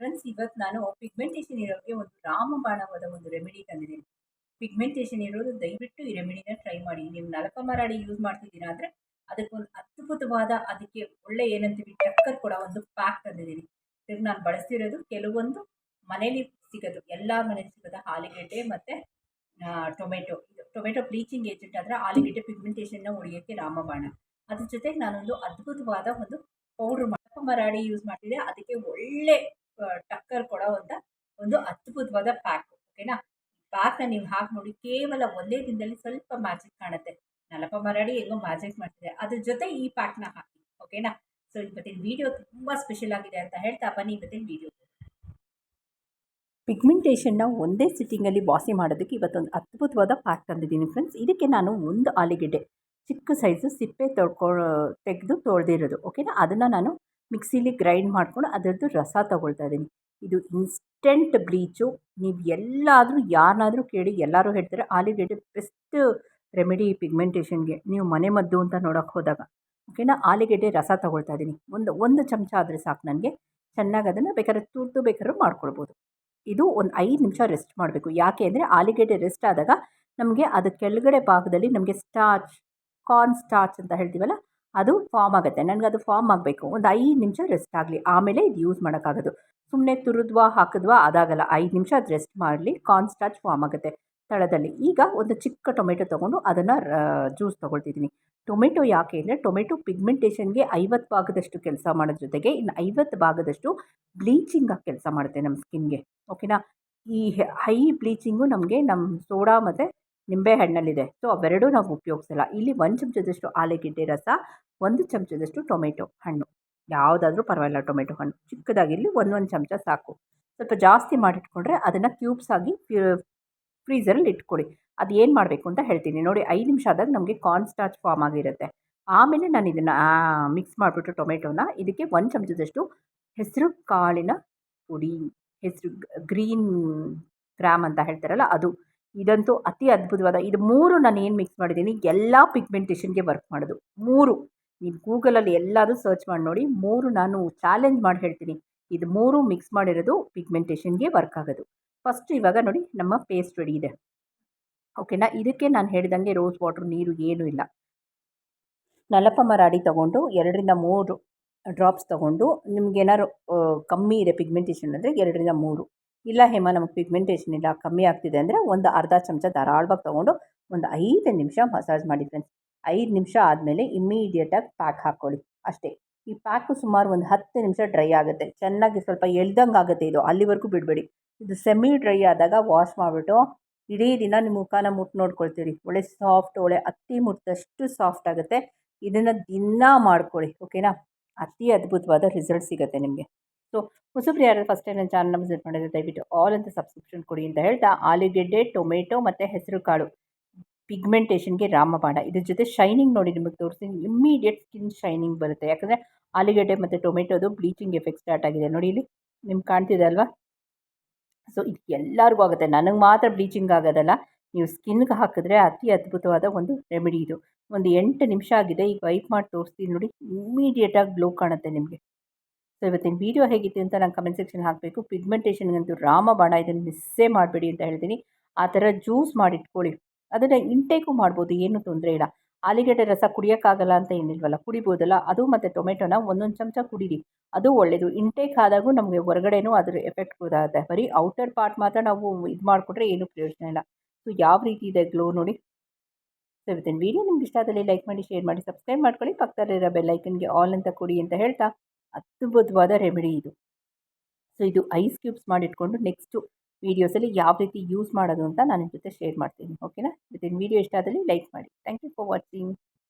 Friends, ಇವತ್ತು ನಾನು pigmentation ಇರೋಕ್ಕೆ ಒಂದು ರಾಮಬಾಣವಾದ ಒಂದು ರೆಮಿಡಿ ತಂದಿದ್ದೀನಿ. ಪಿಗ್ಮೆಂಟೇಷನ್ ಇರೋದು ದಯವಿಟ್ಟು ಈ ರೆಮಿಡಿನ ಟ್ರೈ ಮಾಡಿ. ನೀವು ನಲಕಮರಾಡಿ ಯೂಸ್ ಮಾಡ್ತಿದ್ದೀರಾ ಅಂದರೆ ಅದಕ್ಕೊಂದು ಅದ್ಭುತವಾದ, ಅದಕ್ಕೆ ಒಳ್ಳೆ ಏನಂತೀವಿ ಟಕ್ಕರ್ ಕೊಡೋ ಒಂದು ಪ್ಯಾಕ್ ತಂದಿದ್ದೀನಿ. ಇದಕ್ಕೆ ನಾನು ಬಳಸ್ತಿರೋದು ಕೆಲವೊಂದು ಮನೇಲಿ ಸಿಗೋದು, ಎಲ್ಲ ಮನೇಲಿ ಸಿಗೋದು ಆಲೂಗೆಡ್ಡೆ ಮತ್ತು ಟೊಮೆಟೊ. ಇದು ಟೊಮೆಟೊ ಬ್ಲೀಚಿಂಗ್ ಏಜೆಂಟ್ ಆದರೆ ಆಲೂಗೆಡ್ಡೆ ಪಿಗ್ಮೆಂಟೇಷನ್ನ ಉಳಿಯೋಕ್ಕೆ ರಾಮಬಾಣ. ಅದ್ರ ಜೊತೆಗೆ ನಾನೊಂದು ಅದ್ಭುತವಾದ ಒಂದು ಪೌಡ್ರ್ ಮರಾಡಿ ಯೂಸ್ ಮಾಡ್ತಿದ್ದೆ. ಅದಕ್ಕೆ ಒಳ್ಳೆ ಟಕ್ಕರ್ ಕೊಡೋವಂಥ ಒಂದು ಅದ್ಭುತವಾದ ಪ್ಯಾಕ್. ಓಕೆನಾ? ಪ್ಯಾಕ್ನ ನೀವು ಹಾಕಿ ನೋಡಿ, ಕೇವಲ ಒಂದೇ ದಿನದಲ್ಲಿ ಸ್ವಲ್ಪ ಮ್ಯಾಜಿಕ್ ಕಾಣುತ್ತೆ. ನಲಪ ಮರಾಡಿ ಹೆಂಗೋ ಮ್ಯಾಜಿಕ್ ಮಾಡ್ತಿದೆ, ಅದ್ರ ಜೊತೆ ಈ ಪ್ಯಾಕ್ನ ಹಾಕಿ. ಓಕೆನಾ? ಸೊ ಇವತ್ತಿನ ವಿಡಿಯೋ ತುಂಬ ಸ್ಪೆಷಲ್ ಆಗಿದೆ ಅಂತ ಹೇಳ್ತಾ ಬನ್ನಿ ಇವತ್ತಿನ ವಿಡಿಯೋ. ಪಿಗ್ಮೆಂಟೇಷನ್ನ ಒಂದೇ ಸಿಟ್ಟಿಂಗಲ್ಲಿ ವಾಸಿ ಮಾಡೋದಕ್ಕೆ ಇವತ್ತೊಂದು ಅದ್ಭುತವಾದ ಪ್ಯಾಕ್ ತಂದಿದ್ದೀನಿ ಫ್ರೆಂಡ್ಸ್. ಇದಕ್ಕೆ ನಾನು ಒಂದು ಆಲೂಗೆಡ್ಡೆ ಚಿಕ್ಕ ಸೈಜು ಸಿಪ್ಪೆ ತೆಗೆದು ತೊಳೆದಿರೋದು. ಓಕೆನಾ? ಅದನ್ನು ನಾನು ಮಿಕ್ಸಿಲಿ ಗ್ರೈಂಡ್ ಮಾಡ್ಕೊಂಡು ಅದರದ್ದು ರಸ ತೊಗೊಳ್ತಾ ಇದ್ದೀನಿ. ಇದು ಇನ್ಸ್ಟೆಂಟ್ ಬ್ಲೀಚು. ನೀವು ಎಲ್ಲಾದರೂ ಯಾರನ್ನಾದರೂ ಕೇಳಿ ಎಲ್ಲರೂ ಹೇಳ್ತಾರೆ ಆಲೂಗೆಡ್ಡೆ ಬೆಸ್ಟ್ ರೆಮಿಡಿ ಪಿಗ್ಮೆಂಟೇಷನ್ಗೆ, ನೀವು ಮನೆ ಮದ್ದು ಅಂತ ನೋಡೋಕ್ಕೆ ಹೋದಾಗ. ಓಕೆನಾ? ಆಲೂಗೆಡ್ಡೆ ರಸ ತೊಗೊಳ್ತಾ ಇದ್ದೀನಿ. ಒಂದು ಚಮಚ ಆದರೆ ಸಾಕು ನನಗೆ. ಚೆನ್ನಾಗಿ ಅದನ್ನು ಬೇಕಾದ್ರೆ ತುರಿದು ಬೇಕಾದ್ರೂ ಮಾಡ್ಕೊಳ್ಬೋದು. ಇದು ಒಂದು 5 ನಿಮಿಷ ರೆಸ್ಟ್ ಮಾಡಬೇಕು. ಯಾಕೆ ಅಂದರೆ ಆಲೂಗೆಡ್ಡೆ ರೆಸ್ಟ್ ಆದಾಗ ನಮಗೆ ಅದು ಕೆಳಗಡೆ ಭಾಗದಲ್ಲಿ ನಮಗೆ ಕಾರ್ನ್ ಸ್ಟಾರ್ಚ್ ಅಂತ ಹೇಳ್ತೀವಲ್ಲ, ಅದು ಫಾರ್ಮ್ ಆಗುತ್ತೆ. ನನಗದು ಫಾರ್ಮ್ ಆಗಬೇಕು. ಒಂದು 5 ನಿಮಿಷ ರೆಸ್ಟ್ ಆಗಲಿ, ಆಮೇಲೆ ಇದು ಯೂಸ್ ಮಾಡೋಕ್ಕಾಗೋದು. ಸುಮ್ಮನೆ ತುರಿದ್ವಾ ಹಾಕಿದ್ವಾ ಅದಾಗಲ್ಲ. 5 ನಿಮಿಷ ಅದು ರೆಸ್ಟ್ ಮಾಡಲಿ, ಕಾರ್ನ್ ಸ್ಟಾರ್ಚ್ ಫಾರ್ಮ್ ಆಗುತ್ತೆ ತಳದಲ್ಲಿ. ಈಗ ಒಂದು ಚಿಕ್ಕ ಟೊಮೆಟೊ ತೊಗೊಂಡು ಅದನ್ನು ಜ್ಯೂಸ್ ತೊಗೊಳ್ತಿದ್ದೀನಿ. ಟೊಮೆಟೊ ಯಾಕೆ ಅಂದರೆ ಟೊಮೆಟೊ ಪಿಗ್ಮೆಂಟೇಷನ್ಗೆ 50 ಭಾಗದಷ್ಟು ಕೆಲಸ ಮಾಡೋದ್ರ ಜೊತೆಗೆ ಇನ್ನು 50 ಭಾಗದಷ್ಟು ಬ್ಲೀಚಿಂಗಾಗಿ ಕೆಲಸ ಮಾಡುತ್ತೆ ನಮ್ಮ ಸ್ಕಿನ್ಗೆ. ಓಕೆನಾ? ಈ ಹೈ ಬ್ಲೀಚಿಂಗು ನಮಗೆ ನಮ್ಮ ಸೋಡಾ ಮತ್ತು ನಿಂಬೆಹಣ್ಣಲ್ಲಿದೆ. ಸೊ ಅವೆರಡೂ ನಾವು ಉಪಯೋಗಿಸಲ್ಲ. ಇಲ್ಲಿ 1 ಚಮಚದಷ್ಟು ಆಲೂಗೆಡ್ಡೆ ರಸ, 1 ಚಮಚದಷ್ಟು ಟೊಮೆಟೊ ಹಣ್ಣು, ಯಾವುದಾದ್ರೂ ಪರವಾಗಿಲ್ಲ. ಟೊಮೆಟೊ ಹಣ್ಣು ಚಿಕ್ಕದಾಗಿರಲಿ, 1 ಚಮಚ ಸಾಕು. ಸ್ವಲ್ಪ ಜಾಸ್ತಿ ಮಾಡಿಟ್ಕೊಂಡ್ರೆ ಅದನ್ನು ಕ್ಯೂಬ್ಸ್ ಆಗಿ ಫ್ರೀಝರಲ್ಲಿ ಇಟ್ಕೊಳ್ಳಿ. ಅದು ಏನು ಮಾಡಬೇಕು ಅಂತ ಹೇಳ್ತೀನಿ ನೋಡಿ. 5 ನಿಮಿಷ ಆದಾಗ ನಮಗೆ ಕಾರ್ನ್ ಸ್ಟಾರ್ಚ್ ಫಾರ್ಮ್ ಆಗಿರುತ್ತೆ. ಆಮೇಲೆ ನಾನು ಇದನ್ನು ಮಿಕ್ಸ್ ಮಾಡಿಬಿಟ್ಟು ಟೊಮೆಟೊನ ಇದಕ್ಕೆ 1 ಚಮಚದಷ್ಟು ಹೆಸರು ಕಾಳಿನ ಪುಡಿ, ಹೆಸರು ಗ್ರೀನ್ ಗ್ರಾಮ್ ಅಂತ ಹೇಳ್ತಾರಲ್ಲ ಅದು. ಇದಂತೂ ಅತಿ ಅದ್ಭುತವಾದ, ಇದು 3 ನಾನು ಏನು ಮಿಕ್ಸ್ ಮಾಡಿದ್ದೀನಿ ಎಲ್ಲ ಪಿಗ್ಮೆಂಟೇಷನ್ಗೆ ವರ್ಕ್ ಮಾಡೋದು. 3 ನೀವು ಗೂಗಲಲ್ಲಿ ಎಲ್ಲಾದರೂ ಸರ್ಚ್ ಮಾಡಿ ನೋಡಿ. 3 ನಾನು ಚಾಲೆಂಜ್ ಮಾಡಿ ಹೇಳ್ತೀನಿ, ಇದು 3 ಮಿಕ್ಸ್ ಮಾಡಿರೋದು ಪಿಗ್ಮೆಂಟೇಷನ್ಗೆ ವರ್ಕ್ ಆಗೋದು. ಫಸ್ಟ್ ಇವಾಗ ನೋಡಿ ನಮ್ಮ ಪೇಸ್ಟ್ ರೆಡಿ ಇದೆ. ಓಕೆನಾ? ಇದಕ್ಕೆ ನಾನು ಹೇಳಿದಂಗೆ ರೋಸ್ ವಾಟ್ರ್, ನೀರು ಏನೂ ಇಲ್ಲ. ನಲಪ ಮರಾಡಿ ತೊಗೊಂಡು 2ರಿಂದ 3 ಡ್ರಾಪ್ಸ್ ತೊಗೊಂಡು, ನಿಮ್ಗೇನಾದ್ರು ಕಮ್ಮಿ ಇದೆ ಪಿಗ್ಮೆಂಟೇಷನ್ ಅಂದರೆ 2ರಿಂದ 3. ಇಲ್ಲ ಹೇಮ ನಮಗೆ ಪಿಗ್ಮೆಂಟೇಷನ್ ಇಲ್ಲ, ಕಮ್ಮಿ ಆಗ್ತಿದೆ ಅಂದರೆ ಒಂದು ಅರ್ಧ ಚಮಚ ಧಾರಾಳವಾಗಿ ತೊಗೊಂಡು ಒಂದು 5 ನಿಮಿಷ ಮಸಾಜ್ ಮಾಡಿ ಫ್ರೆಂಡ್ಸ್. 5 ನಿಮಿಷ ಆದಮೇಲೆ ಇಮ್ಮಿಡಿಯೇಟಾಗಿ ಪ್ಯಾಕ್ ಹಾಕ್ಕೊಳ್ಳಿ ಅಷ್ಟೇ. ಈ ಪ್ಯಾಕು ಸುಮಾರು ಒಂದು 10 ನಿಮಿಷ ಡ್ರೈ ಆಗುತ್ತೆ. ಚೆನ್ನಾಗಿ ಸ್ವಲ್ಪ ಎಳ್ದಂಗೆ ಆಗುತ್ತೆ ಇದು, ಅಲ್ಲಿವರೆಗೂ ಬಿಡಬೇಡಿ. ಇದು ಸೆಮಿ ಡ್ರೈ ಆದಾಗ ವಾಶ್ ಮಾಡಿಬಿಟ್ಟು ಇಡೀ ದಿನ ನಿಮ್ಮ ಮುಖನ ಮುಟ್ಟು ನೋಡ್ಕೊಳ್ತೀರಿ. ಒಳ್ಳೆ ಸಾಫ್ಟ್, ಒಳ್ಳೆ ಅತ್ತಿ ಮುಟ್ಟಿದಷ್ಟು ಸಾಫ್ಟ್ ಆಗುತ್ತೆ. ಇದನ್ನು ದಿನ ಮಾಡ್ಕೊಳ್ಳಿ. ಓಕೆನಾ? ಅತಿ ಅದ್ಭುತವಾದ ರಿಸಲ್ಟ್ ಸಿಗುತ್ತೆ ನಿಮಗೆ. ಸೊ ಹೊಸಬ್ರು ಯಾರು ಫಸ್ಟ್ ಟೈಮ್ ನನ್ನ ಚಾನಲ್ನ ವಿಸಿಟ್ ಮಾಡಿದ್ರೆ ದಯವಿಟ್ಟು ಆಲ್ ಅಂತ ಸಬ್ಸ್ಕ್ರಿಪ್ಷನ್ ಕೊಡಿ ಅಂತ ಹೇಳ್ತಾ, ಆಲೂಗೆಡ್ಡೆ, ಟೊಮೆಟೊ ಮತ್ತು ಹೆಸರು ಕಾಳು ಪಿಗ್ಮೆಂಟೇಷನ್ಗೆ ರಾಮಬಾಣ. ಇದ್ರ ಜೊತೆ ಶೈನಿಂಗ್ ನೋಡಿ ನಿಮಗೆ ತೋರಿಸ್ತೀನಿ. ಇಮ್ಮಿಡಿಯೇಟ್ ಸ್ಕಿನ್ ಶೈನಿಂಗ್ ಬರುತ್ತೆ. ಯಾಕಂದರೆ ಆಲೂಗೆಡ್ಡೆ ಮತ್ತು ಟೊಮೆಟೊದು ಬ್ಲೀಚಿಂಗ್ ಎಫೆಕ್ಟ್ ಸ್ಟಾರ್ಟ್ ಆಗಿದೆ ನೋಡಿ. ಇಲ್ಲಿ ನಿಮ್ಗೆ ಕಾಣ್ತಿದೆ ಅಲ್ವಾ? ಸೊ ಇದು ಎಲ್ಲರಿಗೂ ಆಗುತ್ತೆ, ನನಗೆ ಮಾತ್ರ ಬ್ಲೀಚಿಂಗ್ ಆಗೋದಲ್ಲ. ನೀವು ಸ್ಕಿನ್ಗೆ ಹಾಕಿದ್ರೆ ಅತಿ ಅದ್ಭುತವಾದ ಒಂದು ರೆಮಿಡಿ ಇದು. ಒಂದು 8 ನಿಮಿಷ ಆಗಿದೆ. ಈಗ ವೈಪ್ ಮಾಡಿ ತೋರಿಸ್ತೀನಿ ನೋಡಿ, ಇಮ್ಮಿಡಿಯೇಟಾಗಿ ಗ್ಲೋ ಕಾಣುತ್ತೆ ನಿಮಗೆ. ಸೊ ಇವತ್ತಿನ ವೀಡಿಯೋ ಹೇಗಿತ್ತು ಅಂತ ನಾನು ಕಮೆಂಟ್ ಸೆಕ್ಷನ್ ಹಾಕಬೇಕು. ಪಿಗ್ಮೆಂಟೇಷನ್ಗಂತೂ ರಾಮಬಾಣ, ಇದನ್ನು ಮಿಸ್ಸೇ ಮಾಡಬೇಡಿ ಅಂತ ಹೇಳ್ತೀನಿ. ಆ ಥರ ಜ್ಯೂಸ್ ಮಾಡಿಟ್ಕೊಳ್ಳಿ. ಅದನ್ನು ಇಂಟೇಕು ಮಾಡ್ಬೋದು, ಏನೂ ತೊಂದರೆ ಇಲ್ಲ. ಆಲೂಗೆಡ್ಡೆ ರಸ ಕುಡಿಯೋಕ್ಕಾಗಲ್ಲ ಅಂತ ಏನಿಲ್ವಲ್ಲ, ಕುಡಿಬೋದಲ್ಲ. ಅದು ಮತ್ತು ಟೊಮೆಟೊನ 1 ಚಮಚ ಕುಡೀರಿ, ಅದು ಒಳ್ಳೆಯದು. ಇಂಟೇಕ್ ಆದಾಗೂ ನಮಗೆ ಹೊರಗಡೆನೂ ಅದ್ರ ಎಫೆಕ್ಟ್ ಗೊತ್ತಾಗುತ್ತೆ. ಬರೀ ಔಟರ್ ಪಾರ್ಟ್ ಮಾತ್ರ ನಾವು ಇದು ಮಾಡಿಕೊಟ್ರೆ ಏನೂ ಪ್ರಯೋಜನ ಇಲ್ಲ. ಸೊ ಯಾವ ರೀತಿ ಇದೆ ಗ್ಲೋ ನೋಡಿ. ಸೊ ಇವತ್ತಿನ ವೀಡಿಯೋ ನಿಮ್ಗೆ ಇಷ್ಟ ಆದಲ್ಲಿ ಲೈಕ್ ಮಾಡಿ, ಶೇರ್ ಮಾಡಿ, ಸಬ್ಸ್ಕ್ರೈಬ್ ಮಾಡ್ಕೊಳ್ಳಿ. ಪಕ್ಕದಲ್ಲಿರೋ ಬೆಲ್ ಐಕನ್ಗೆ ಆಲ್ ಅಂತ ಕೊಡಿ ಅಂತ ಹೇಳ್ತಾ, ಅದ್ಭುತವಾದ ರೆಮಿಡಿ ಇದು. ಸೊ ಇದು ಐಸ್ ಕ್ಯೂಬ್ಸ್ ಮಾಡಿಟ್ಕೊಂಡು ನೆಕ್ಸ್ಟು ವೀಡಿಯೋಸಲ್ಲಿ ಯಾವ ರೀತಿ ಯೂಸ್ ಮಾಡೋದು ಅಂತ ನಾನು ನಿಮ್ಮ ಜೊತೆ ಶೇರ್ ಮಾಡ್ತೀನಿ. ಓಕೆನಾ? ಇವತ್ತಿನ ವೀಡಿಯೋ ಇಷ್ಟ ಆದಲ್ಲಿ ಲೈಕ್ ಮಾಡಿ. Thank you for watching.